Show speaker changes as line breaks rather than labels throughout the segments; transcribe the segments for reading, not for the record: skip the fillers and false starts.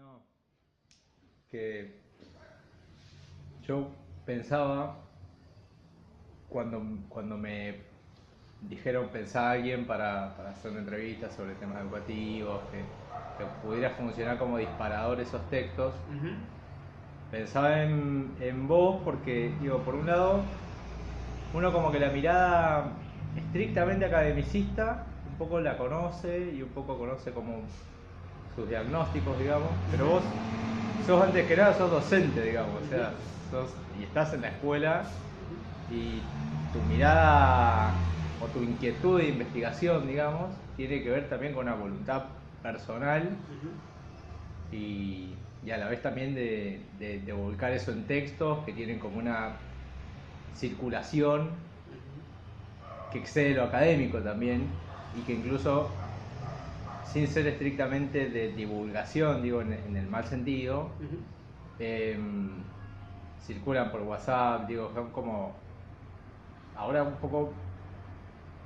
No, que yo pensaba cuando me dijeron pensar a alguien para hacer una entrevista sobre temas educativos, que pudiera funcionar como disparador esos textos,
Ujú.
pensaba en vos porque, digo, por un lado, uno como que la mirada estrictamente academicista un poco la conoce y un poco conoce como sus diagnósticos, digamos, pero vos sos antes que nada, sos docente, digamos, o sea, y estás en la escuela y tu mirada o tu inquietud de investigación, digamos, tiene que ver también con una voluntad personal
Ujú.
y, y a la vez también de volcar eso en textos que tienen como una circulación que excede lo académico también y que incluso sin ser estrictamente de divulgación, digo en el mal sentido,
Ujú.
eh, circulan por WhatsApp, digo, son como ahora un poco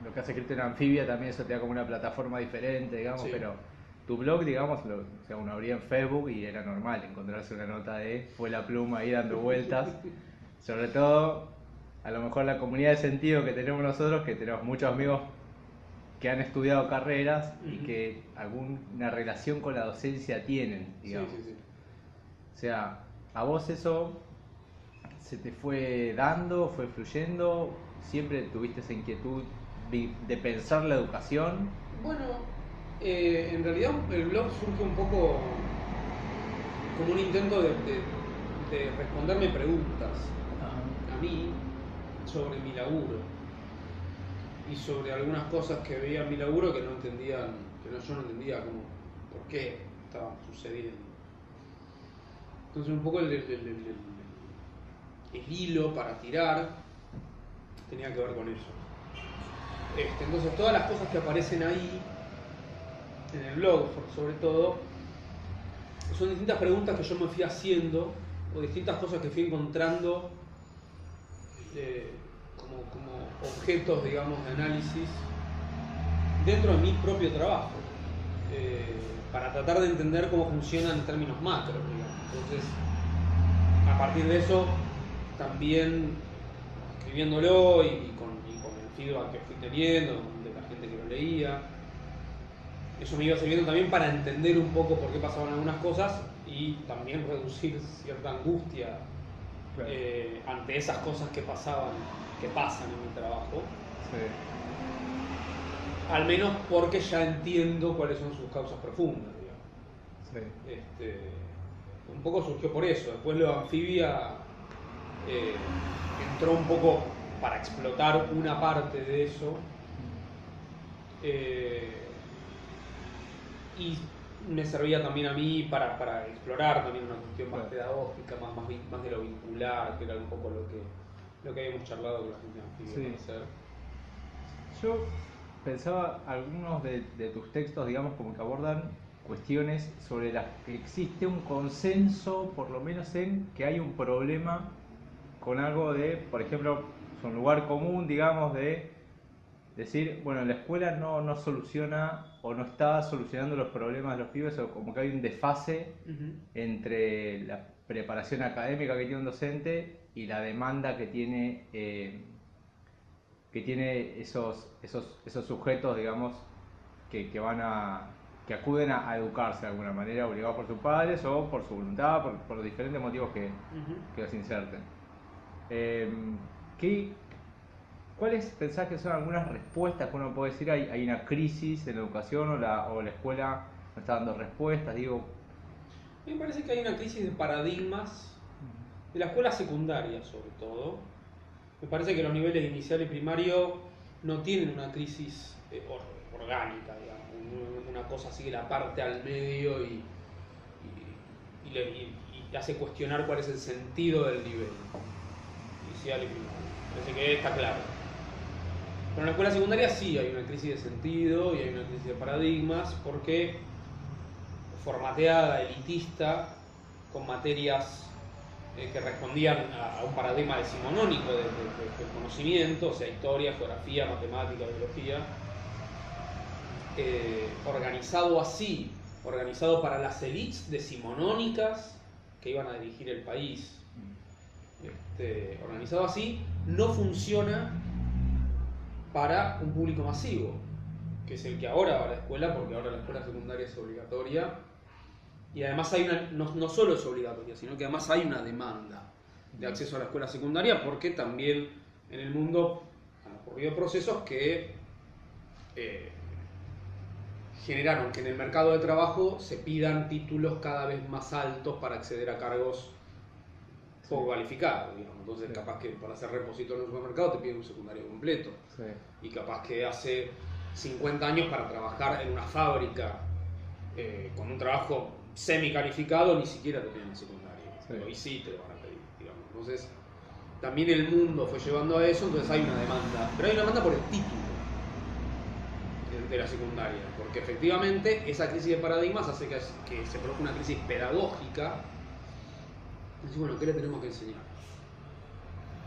lo que has escrito en Anfibia también eso te da como una plataforma diferente, digamos,
Sí.
pero tu blog, digamos, o sea, uno abría en Facebook y era normal encontrarse una nota de fue la pluma ahí dando vueltas, sobre todo a lo mejor la comunidad de sentido que tenemos nosotros, que tenemos muchos amigos que han estudiado carreras y
Ujú.
que alguna relación con la docencia tienen,
Sí,
digamos.
sí, sí.
O sea, a vos eso se te fue dando, fue fluyendo, siempre tuviste esa inquietud de pensar la educación.
Bueno, en realidad el blog surge un poco como un intento de responderme preguntas
Ajá.
a mí sobre mi laburo y sobre algunas cosas que veía en mi laburo que no entendían, yo no entendía como por qué estaban sucediendo. Entonces un poco el hilo para tirar tenía que ver con eso. Entonces todas las cosas que aparecen ahí, en el blog sobre todo, son distintas preguntas que yo me fui haciendo o distintas cosas que fui encontrando eh, como objetos, digamos, de análisis dentro de mi propio trabajo, eh, para tratar de entender cómo funcionan en términos macros, digamos. Entonces, a partir de eso, también escribiéndolo y con el feedback que fui teniendo de la gente que lo leía, eso me iba sirviendo también para entender un poco por qué pasaban algunas cosas y también reducir cierta angustia
Claro.
ante esas cosas que pasaban, que pasan en mi trabajo,
Sí.
al menos porque ya entiendo cuáles son sus causas profundas, digamos.
Sí.
Un poco surgió por eso. Después lo de Anfibia eh, entró un poco para explotar una parte de eso. eh, y me servía también a mí para explorar también una cuestión más
Claro.
pedagógica, más de lo vincular, que era un poco lo que habíamos charlado con la gente de Anfibia para
Sí.
hacer.
Yo pensaba algunos de tus textos, digamos, como que abordan cuestiones sobre las que existe un consenso, por lo menos en que hay un problema con algo de, por ejemplo, es un lugar común, digamos, de decir, bueno, la escuela no soluciona o no está solucionando los problemas de los pibes, o como que hay un desfase
Ujú.
entre la preparación académica que tiene un docente y la demanda que tiene esos sujetos, digamos, que van que acuden a educarse de alguna manera, obligados por sus padres o por su voluntad, por los diferentes motivos
Ujú.
que los inserten. Eh, ¿qué, ¿Cuáles pensás que son algunas respuestas que uno puede decir? Hay una crisis en la educación o la escuela no está dando respuestas? Digo,
Me parece que hay una crisis de paradigmas de la escuela secundaria, sobre todo. Me parece que los niveles inicial y primario no tienen una crisis orgánica, digamos, una cosa así que la parte al medio y hace cuestionar cuál es el sentido del nivel inicial y primario. Parece que está claro. Pero en la escuela secundaria sí hay una crisis de sentido y hay una crisis de paradigmas porque formateada, elitista, con materias que respondían a un paradigma decimonónico del conocimiento, o sea, historia, geografía, matemática, biología, organizado así organizado para las élites decimonónicas que iban a dirigir el país. Organizado así, no funciona para un público masivo, que es el que ahora va a la escuela, porque ahora la escuela secundaria es obligatoria, y además hay no solo es obligatoria, sino que además hay una demanda de acceso a la escuela secundaria, porque también en el mundo han ocurrido procesos que generaron que en el mercado de trabajo se pidan títulos cada vez más altos para acceder a cargos poco cualificados, digamos. Entonces,
Sí.
capaz que para ser repositor en un supermercado te piden un secundario completo.
Sí.
Y capaz que hace 50 años para trabajar en una fábrica con un trabajo semi-calificado ni siquiera te piden el secundario.
Sí.
Pero hoy sí te lo van a pedir, digamos. Entonces, también el mundo fue llevando a eso, entonces hay una demanda. Pero hay una demanda por el título de la secundaria, porque efectivamente esa crisis de paradigmas hace que se produzca una crisis pedagógica. Entonces, bueno, ¿qué le tenemos que enseñar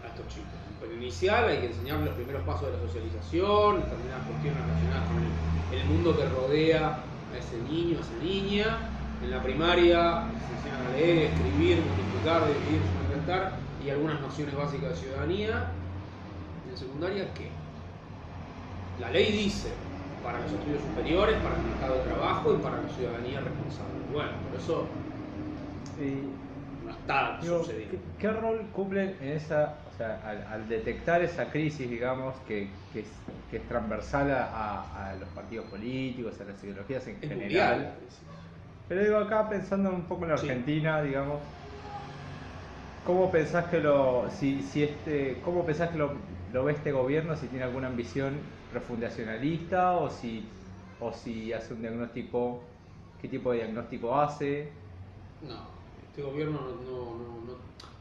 a estos chicos? En el inicial hay que enseñarles los primeros pasos de la socialización, determinadas cuestiones relacionadas con el mundo que rodea a ese niño, a esa niña. En la primaria se enseñan a leer, escribir, multiplicar, dividir, sumar y restar, y algunas nociones básicas de ciudadanía. En secundaria, ¿qué? La ley dice para los estudios superiores, para el mercado de trabajo y para la ciudadanía responsable. Bueno, por eso no está sucediendo.
¿Qué rol cumplen en esa, o sea, al detectar esa crisis, digamos, que es transversal a los partidos políticos, a las ideologías en
Es
general?
mundial la crisis.
Pero digo, acá pensando un poco en la
Sí.
Argentina, digamos, ¿cómo pensás que cómo pensás que lo ve este gobierno? Si tiene alguna ambición refundacionalista o si hace un diagnóstico, ¿qué tipo de diagnóstico hace?
No, este gobierno no.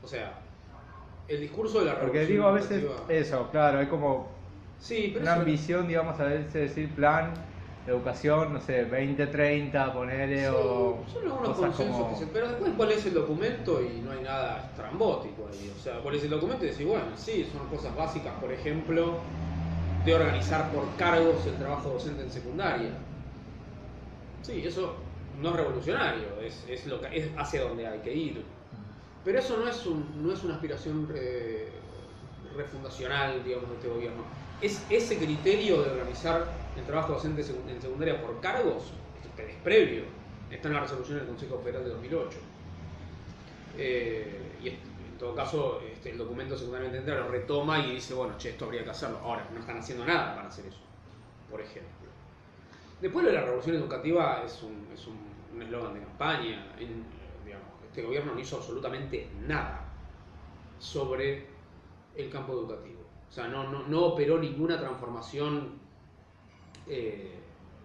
O sea, el discurso de la
Porque
revolución
digo, a veces
educativa-
eso, claro, hay como
Sí, pero
una
eso-
ambición, digamos, a veces decir plan, educación, no sé, 2030, ponele,
Sí,
o
son algunos
cosas
consensos
como...
que se. Pero después vos lees el documento y no hay nada estrambótico ahí. O sea, vos lees el documento y decís, bueno, sí, son cosas básicas, por ejemplo, de organizar por cargos el trabajo docente en secundaria. Sí, eso no es revolucionario, es lo que es hacia donde hay que ir. Pero eso no es una aspiración refundacional, digamos, de este gobierno. Es ese criterio de organizar el trabajo docente en secundaria por cargos, que es previo, está en la resolución del Consejo Federal de 2008. Y en todo caso, el documento secundariamente entra lo retoma y dice, bueno, che, esto habría que hacerlo. Ahora, no están haciendo nada para hacer eso, por ejemplo. Después de la revolución educativa es un eslogan de campaña. Digamos, este gobierno no hizo absolutamente nada sobre el campo educativo. O sea, no operó ninguna transformación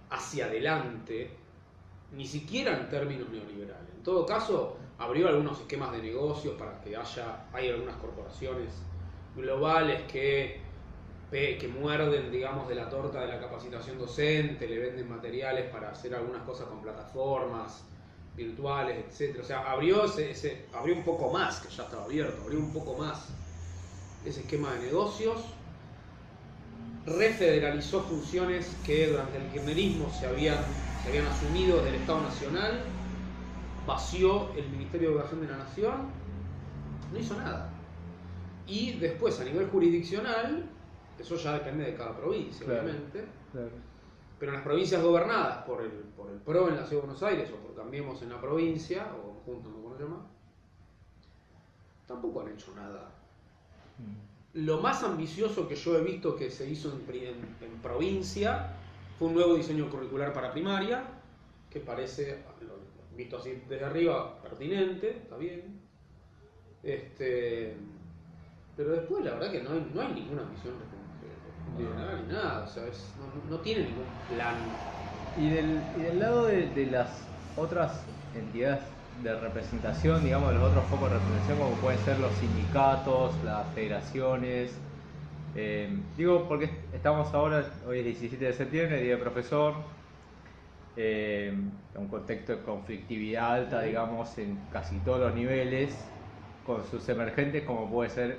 hacia adelante, ni siquiera en términos neoliberales. En todo caso, abrió algunos esquemas de negocios para que hay algunas corporaciones globales que muerden, digamos, de la torta de la capacitación docente, le venden materiales para hacer algunas cosas con plataformas virtuales, etc. O sea, abrió un poco más, que ya estaba abierto, abrió un poco más ese esquema de negocios, refederalizó funciones que durante el kirchnerismo se habían asumido del Estado Nacional, vació el Ministerio de Educación de la Nación, no hizo nada. Y después, a nivel jurisdiccional, eso ya depende de cada provincia,
Claro,
obviamente,
claro.
pero en las provincias gobernadas por el PRO en la Ciudad de Buenos Aires o por Cambiemos en la provincia, o juntos, no sé cómo se llama, tampoco han hecho nada. Lo más ambicioso que yo he visto que se hizo en provincia fue un nuevo diseño curricular para primaria, que parece, visto así desde arriba, pertinente, está bien. Pero después la verdad que no hay ninguna ambición refundacional ni nada, o sea, no tiene ningún plan.
Y del lado de las otras entidades de representación, digamos, de los otros focos de representación, como pueden ser los sindicatos, las federaciones, digo porque estamos ahora, hoy es 17 de septiembre, Día del Profesor, un contexto de conflictividad alta, digamos, en casi todos los niveles, con sus emergentes como puede ser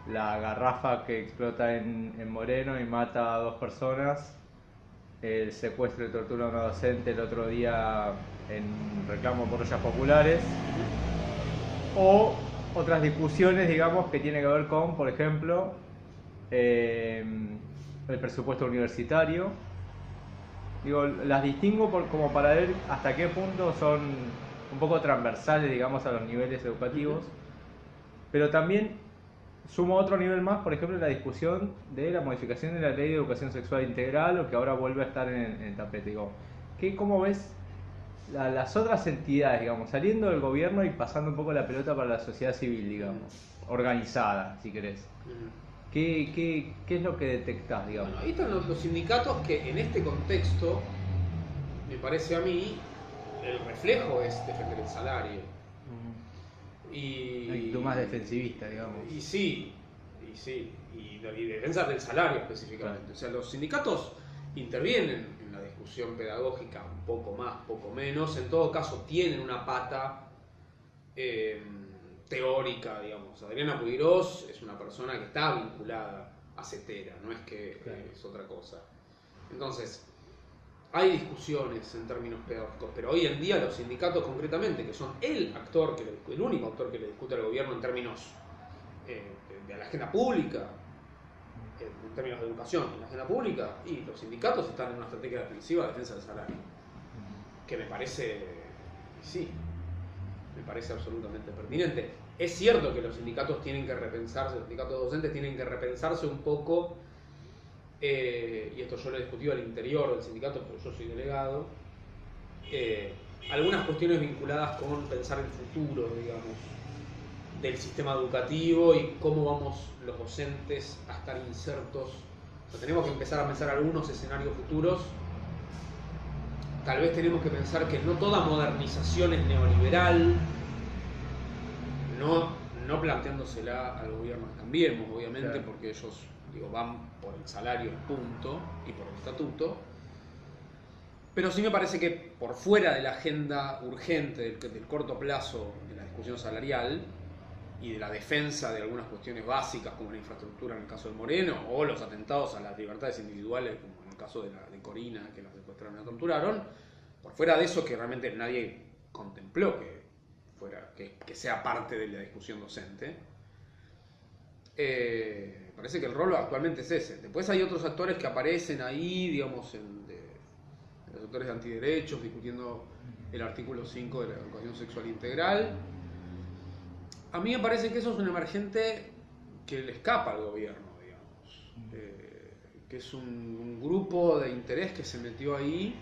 la garrafa que explota en Moreno y mata a 2 personas, el secuestro y tortura a una docente el otro día en reclamo por ollas populares, o otras discusiones, digamos, que tienen que ver con, por ejemplo, el presupuesto universitario. Digo, las distingo como para ver hasta qué punto son un poco transversales, digamos, a los niveles educativos, pero también sumo otro nivel más, por ejemplo, la discusión de la modificación de la ley de educación sexual integral, o que ahora vuelve a estar en el tapete. Digo, ¿cómo ves las otras entidades, digamos, saliendo del gobierno y pasando un poco la pelota para la sociedad civil, digamos, organizada, si querés? ¿Qué es lo que detectás, digamos?
Bueno, ahí están los sindicatos que en este contexto, me parece a mí, el reflejo es defender el salario.
Y tú más defensivista, digamos.
Y defensa del salario específicamente. Claro. O sea, los sindicatos intervienen en la discusión pedagógica un poco más, poco menos. En todo caso, tienen una pata teórica, digamos. Adriana Puigros es una persona que está vinculada a CETERA, no es que claro, es otra cosa. Entonces, hay discusiones en términos pedagógicos, pero hoy en día los sindicatos concretamente, que son el único actor que le discute al gobierno en términos de la agenda pública, en términos de educación, en la agenda pública, y los sindicatos están en una estrategia defensiva de defensa del salario, que me parece, sí, me parece absolutamente pertinente. Es cierto que los sindicatos tienen que repensarse, los sindicatos docentes tienen que repensarse un poco, y esto yo lo he discutido al interior del sindicato, porque yo soy delegado, algunas cuestiones vinculadas con pensar el futuro, digamos, del sistema educativo y cómo vamos los docentes a estar insertos. O sea, tenemos que empezar a pensar algunos escenarios futuros. Tal vez tenemos que pensar que no toda modernización es neoliberal, no planteándosela al gobierno de Cambiemos, obviamente, claro, porque ellos van por el salario, punto, y por el estatuto. Pero sí me parece que por fuera de la agenda urgente del corto plazo de la discusión salarial y de la defensa de algunas cuestiones básicas como la infraestructura en el caso de Moreno, o los atentados a las libertades individuales como en el caso de Corina, que la secuestraron y la torturaron, por fuera de eso que realmente nadie contempló que sea parte de la discusión docente, parece que el rol actualmente es ese. Después hay otros actores que aparecen ahí, digamos, los actores de antiderechos, discutiendo el artículo 5 de la educación sexual integral. A mí me parece que eso es un emergente que le escapa al gobierno, digamos. Que es un grupo de interés que se metió ahí,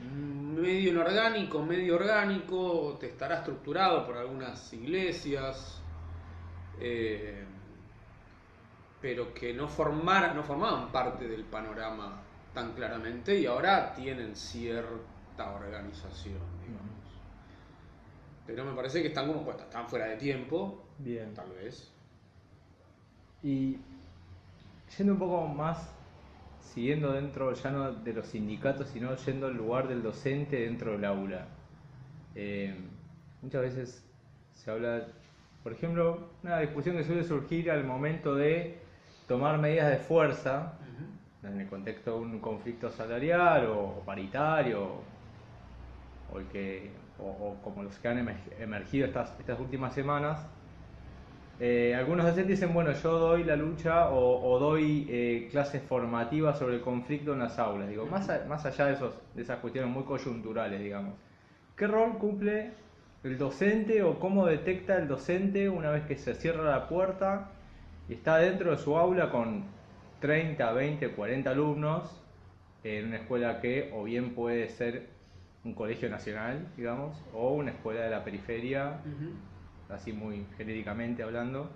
medio inorgánico, medio orgánico, te estará estructurado por algunas iglesias, pero que no formaban parte del panorama tan claramente y ahora tienen cierta organización, digamos. Pero me parece que están como puestas, están fuera de tiempo.
Bien.
Tal vez.
Y yendo un poco más, siguiendo dentro ya no de los sindicatos, sino yendo al lugar del docente dentro del aula. Muchas veces se habla, por ejemplo, una discusión que suele surgir al momento de tomar medidas de fuerza, en el contexto de un conflicto salarial o paritario, o como los que han emergido estas últimas semanas. Algunos docentes dicen, bueno, yo doy la lucha o doy clases formativas sobre el conflicto en las aulas. Digo, más allá de esas cuestiones muy coyunturales, digamos, ¿qué rol cumple el docente o cómo detecta el docente una vez que se cierra la puerta y está dentro de su aula con 30, 20, 40 alumnos en una escuela que o bien puede ser un colegio nacional, digamos, o una escuela de la periferia, así muy genéricamente hablando?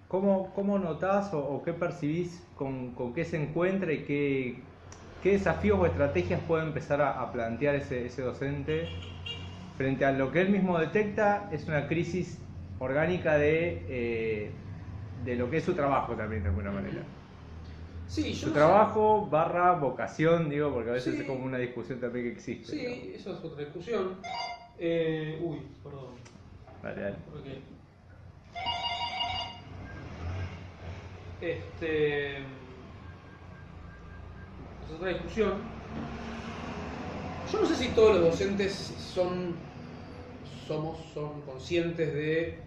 ¿Cómo notás o qué percibís con qué se encuentra y qué desafíos o estrategias puede empezar a plantear ese docente frente a lo que él mismo detecta es una crisis orgánica de lo que es su trabajo también, de alguna manera?
Sí,
su trabajo / vocación, digo, porque a veces
sí,
es como una discusión también que existe.
Sí, digamos. Eso es otra discusión. Perdón.
Dale.
Okay. es otra discusión. Yo no sé si todos los docentes son conscientes de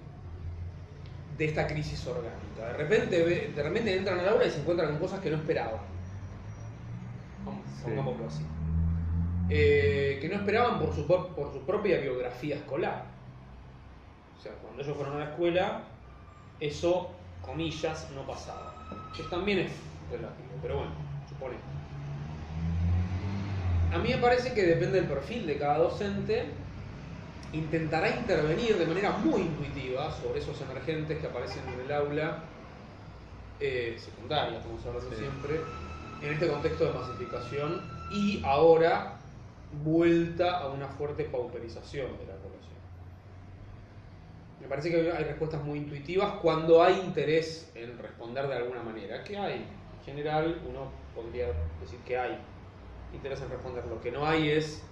esta crisis orgánica. De repente entran al aula y se encuentran con cosas que no esperaban. Pongámoslo así. Que no esperaban por su propia biografía escolar. O sea, cuando ellos fueron a la escuela, eso, comillas, no pasaba. Que también es relativo, pero bueno, supone. A mí me parece que depende del perfil de cada docente, intentará intervenir de manera muy intuitiva sobre esos emergentes que aparecen en el aula secundaria, estamos hablando siempre, en este contexto de masificación y ahora vuelta a una fuerte pauperización de la población. Me parece que hay respuestas muy intuitivas cuando hay interés en responder de alguna manera. ¿Qué hay? En general, uno podría decir que hay interés en responder. Lo que no hay es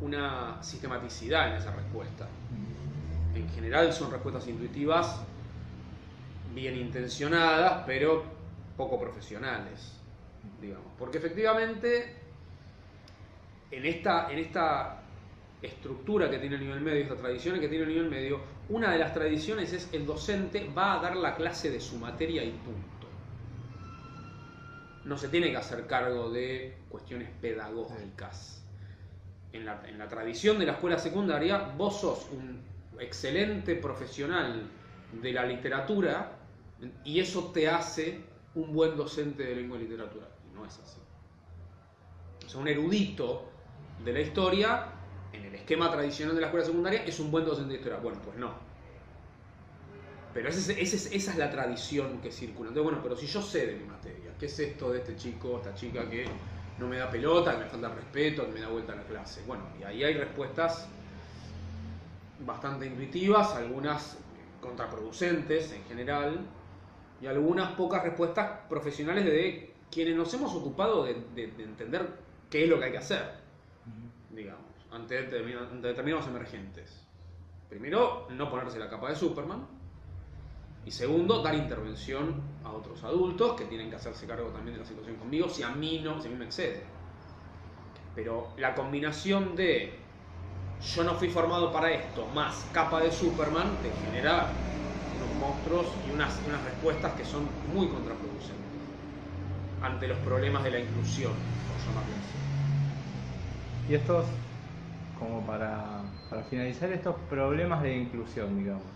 una sistematicidad en esa respuesta. En general son respuestas intuitivas, bien intencionadas, pero poco profesionales, digamos. Porque efectivamente, en esta estructura que tiene el nivel medio, estas tradiciones que tiene el nivel medio, una de las tradiciones es el docente va a dar la clase de su materia y punto. No se tiene que hacer cargo de cuestiones pedagógicas. En la tradición de la escuela secundaria, vos sos un excelente profesional de la literatura y eso te hace un buen docente de lengua y literatura. Y no es así. O sea, un erudito de la historia, en el esquema tradicional de la escuela secundaria, es un buen docente de historia. Bueno, pues no. Pero esa es la tradición que circula. Entonces, bueno, pero si yo sé de mi materia, ¿qué es esto de este chico, esta chica que no me da pelota, que me falta respeto, que me da vuelta a la clase? Bueno, y ahí hay respuestas bastante intuitivas, algunas contraproducentes en general, y algunas pocas respuestas profesionales de quienes nos hemos ocupado de entender qué es lo que hay que hacer, digamos, ante determinados emergentes. Primero, no ponerse la capa de Superman, y segundo, dar intervención a otros adultos que tienen que hacerse cargo también de la situación conmigo si a mí me excede. Pero la combinación de yo no fui formado para esto más capa de Superman te genera unos monstruos y unas respuestas que son muy contraproducentes ante los problemas de la inclusión, por llamarlo así.
Y estos, como para finalizar, estos problemas de inclusión, digamos.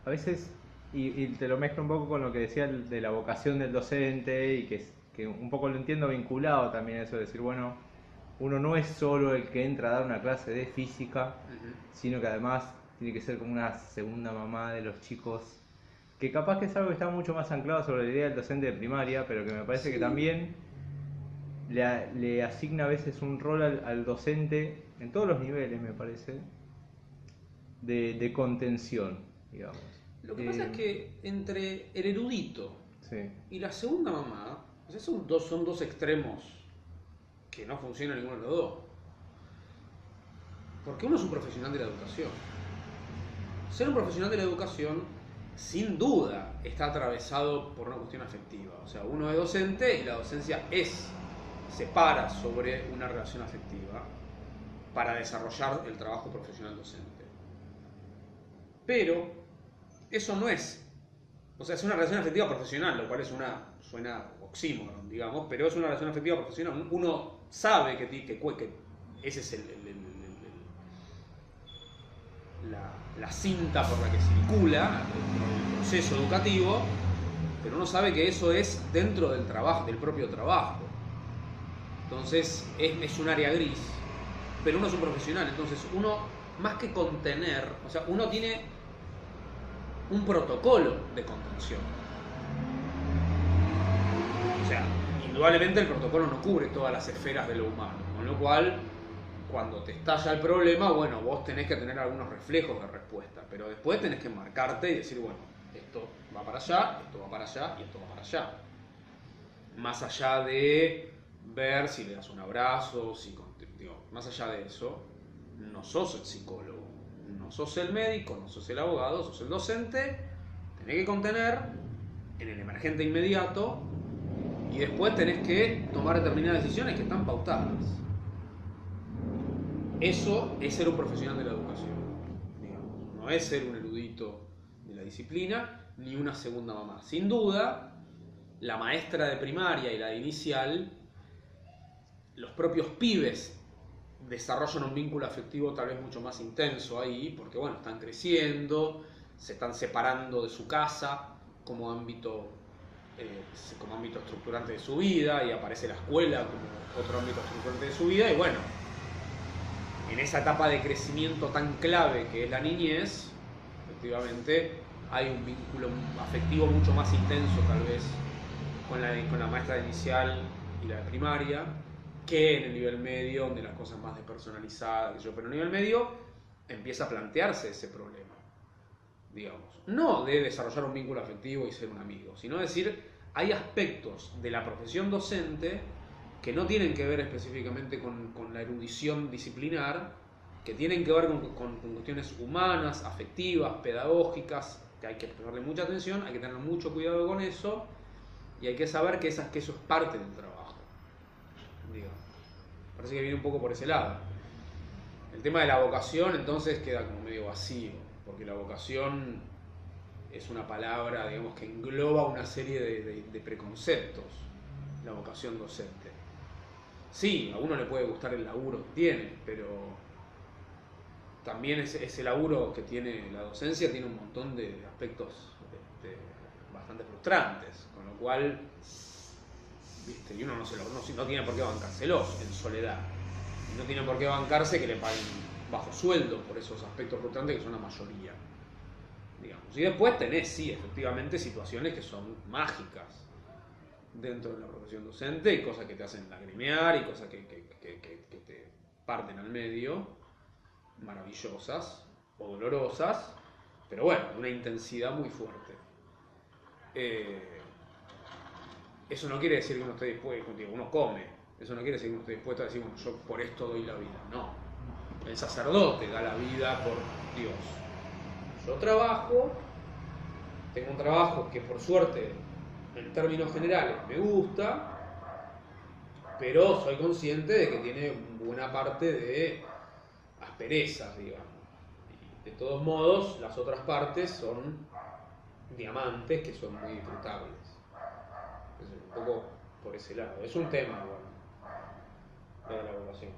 A veces, y te lo mezclo un poco con lo que decía de la vocación del docente, y que un poco lo entiendo vinculado también a eso de decir, bueno, uno no es solo el que entra a dar una clase de física, sino que además tiene que ser como una segunda mamá de los chicos, que capaz que es algo que está mucho más anclado sobre la idea del docente de primaria, pero que me parece que también le asigna a veces un rol al docente, en todos los niveles me parece, de contención, digamos.
Lo que pasa es que entre el erudito y la segunda mamá, o sea, son dos extremos que no funcionan ninguno de los dos. Porque uno es un profesional de la educación. Ser un profesional de la educación, sin duda, está atravesado por una cuestión afectiva. O sea, uno es docente y la docencia se para sobre una relación afectiva para desarrollar el trabajo profesional docente. Pero eso no es, o sea, es una relación afectiva profesional, lo cual suena oxímoron, digamos, pero es una relación afectiva profesional. Uno sabe que ese es la cinta por la que circula el proceso educativo, pero uno sabe que eso es dentro del trabajo, del propio trabajo. Entonces es un área gris, pero uno es un profesional, entonces uno, más que contener, o sea, uno tiene un protocolo de contención. O sea, indudablemente el protocolo no cubre todas las esferas de lo humano, con lo cual, cuando te estalla el problema, bueno, vos tenés que tener algunos reflejos de respuesta, pero después tenés que marcarte y decir, bueno, esto va para allá, esto va para allá y esto va para allá. Más allá de ver si le das un abrazo, más allá de eso, no sos el psicólogo, no sos el médico, no sos el abogado, sos el docente. Tenés que contener en el emergente inmediato Y después tenés que tomar determinadas decisiones que están pautadas. Eso es ser un profesional de la educación, digamos. No es ser un erudito de la disciplina, ni una segunda mamá. Sin duda, la maestra de primaria y la de inicial, los propios pibes desarrollan un vínculo afectivo tal vez mucho más intenso ahí, porque bueno, están creciendo, se están separando de su casa como ámbito estructurante de su vida, y aparece la escuela como otro ámbito estructurante de su vida, y bueno, en esa etapa de crecimiento tan clave que es la niñez, efectivamente hay un vínculo afectivo mucho más intenso tal vez con la maestra de inicial y la de primaria, que en el nivel medio, donde las cosas más despersonalizadas, pero en el nivel medio empieza a plantearse ese problema, digamos. No de desarrollar un vínculo afectivo y ser un amigo, sino decir, hay aspectos de la profesión docente que no tienen que ver específicamente con la erudición disciplinar, que tienen que ver con cuestiones humanas, afectivas, pedagógicas, que hay que prestarle mucha atención, hay que tener mucho cuidado con eso, y hay que saber que eso es parte del trabajo. Digamos. Parece que viene un poco por ese lado. El tema de la vocación entonces queda como medio vacío, porque la vocación es una palabra, digamos, que engloba una serie de preconceptos, la vocación docente. Sí, a uno le puede gustar el laburo que tiene, pero también ese laburo que tiene la docencia tiene un montón de aspectos bastante frustrantes, con lo cual, ¿viste? Y uno no tiene por qué bancárselos en soledad. Y no tiene por qué bancarse que le paguen bajo sueldo por esos aspectos frustrantes que son la mayoría. Digamos. Y después tenés, sí, efectivamente, situaciones que son mágicas dentro de la profesión docente, y cosas que te hacen lagrimear y cosas que te parten al medio, maravillosas o dolorosas, pero bueno, de una intensidad muy fuerte. Eso no quiere decir que uno esté dispuesto, uno come, eso no quiere decir que uno esté dispuesto a decir, bueno, yo por esto doy la vida. No, el sacerdote da la vida por Dios. Yo trabajo, tengo un trabajo que por suerte, en términos generales, me gusta, pero soy consciente de que tiene buena parte de asperezas, digamos. Y de todos modos, las otras partes son diamantes que son muy disfrutables. Es un poco por ese lado. Es un tema, bueno, lo de la vocación.